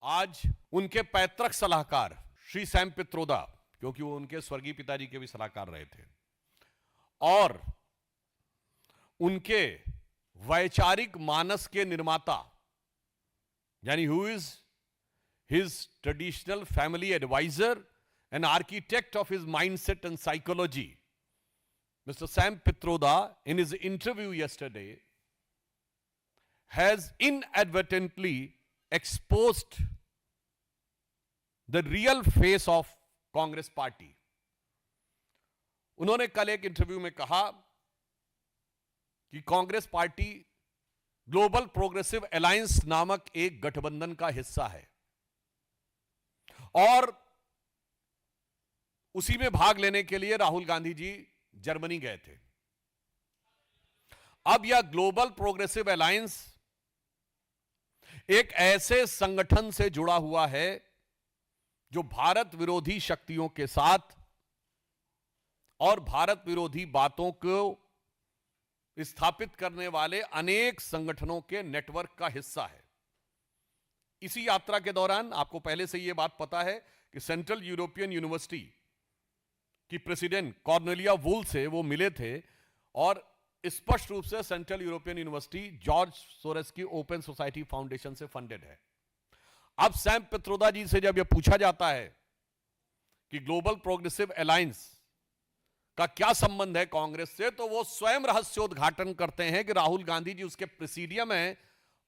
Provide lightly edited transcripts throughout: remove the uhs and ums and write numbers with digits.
आज उनके पैतृक सलाहकार श्री सैम पित्रोदा, क्योंकि वो उनके स्वर्गीय पिताजी के भी सलाहकार रहे थे, और उनके वैचारिक मानस के निर्माता, यानी who is his traditional family adviser and architect of his mindset and psychology, Mr. Sam Pitroda, in his interview yesterday, has inadvertently exposed the real face of Congress party. उन्होंने कल एक इंटरव्यू में कहा कि Congress party global progressive alliance नामक एक गठबंधन का हिस्सा है और उसी में भाग लेने के लिए राहुल गांधी जी जर्मनी गए थे। अब यह ग्लोबल प्रोग्रेसिव अलायंस एक ऐसे संगठन से जुड़ा हुआ है जो भारत विरोधी शक्तियों के साथ और भारत विरोधी बातों को स्थापित करने वाले अनेक संगठनों के नेटवर्क का हिस्सा है। इसी यात्रा के दौरान आपको पहले से यह बात पता है कि सेंट्रल यूरोपियन यूनिवर्सिटी कि प्रेसिडेंट कॉर्नेलिया वुल से वो मिले थे और स्पष्ट रूप से central European university George Soros की ओपन सोसाइटी फाउंडेशन से फंडेड है। अब सैम पित्रोदा जी से जब यह पूछा जाता है कि ग्लोबल प्रोग्रेसिव अलायंस का क्या संबंध है कांग्रेस से, तो वो स्वयं रहस्योद्घाटन करते हैं कि राहुल गांधी जी उसके प्रेसिडियम हैं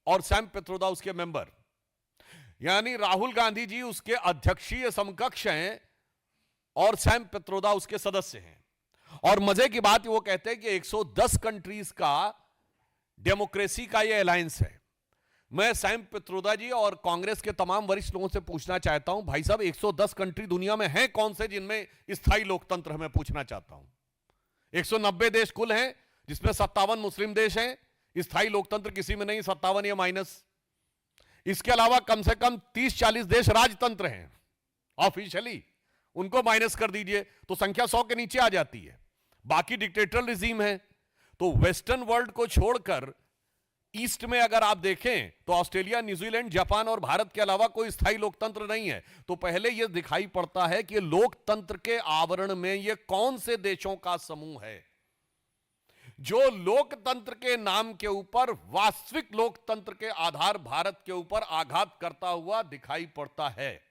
और सैम पित्रोदा उसके मेंबर, यानी राहुल गांधी जी उसके अध्यक्षीय समकक्ष हैं और सैम पित्रोदा उसके सदस्य हैं। और मजे की बात वो कहते हैं कि 110 कंट्रीज का डेमोक्रेसी का ये अलायंस है। मैं सैम पित्रोदा जी और कांग्रेस के तमाम वरिष्ठ लोगों से पूछना चाहता हूं, भाई साहब 110 कंट्री दुनिया में हैं कौन से जिनमें स्थायी लोकतंत्र है? मैं पूछना चाहता हूं। 190 देश कुल हैं जिसमें 57 मुस्लिम देश हैं, स्थायी लोकतंत्र किसी में नहीं, 57 या माइनस। इसके अलावा कम से कम 30-40 देश राजतंत्र हैं ऑफिशियली, उनको माइनस कर दीजिए तो संख्या 100 के नीचे आ जाती है। बाकी डिक्टेटरल रिजीम है। तो वेस्टर्न वर्ल्ड को छोड़कर ईस्ट में अगर आप देखें तो ऑस्ट्रेलिया, न्यूजीलैंड, जापान और भारत के अलावा कोई स्थायी लोकतंत्र नहीं है। तो पहले यह दिखाई पड़ता है कि लोकतंत्र के आवरण में यह कौन से देशों का समूह है जो लोकतंत्र के नाम के ऊपर वास्तविक लोकतंत्र के आधार भारत के ऊपर आघात करता हुआ दिखाई पड़ता है।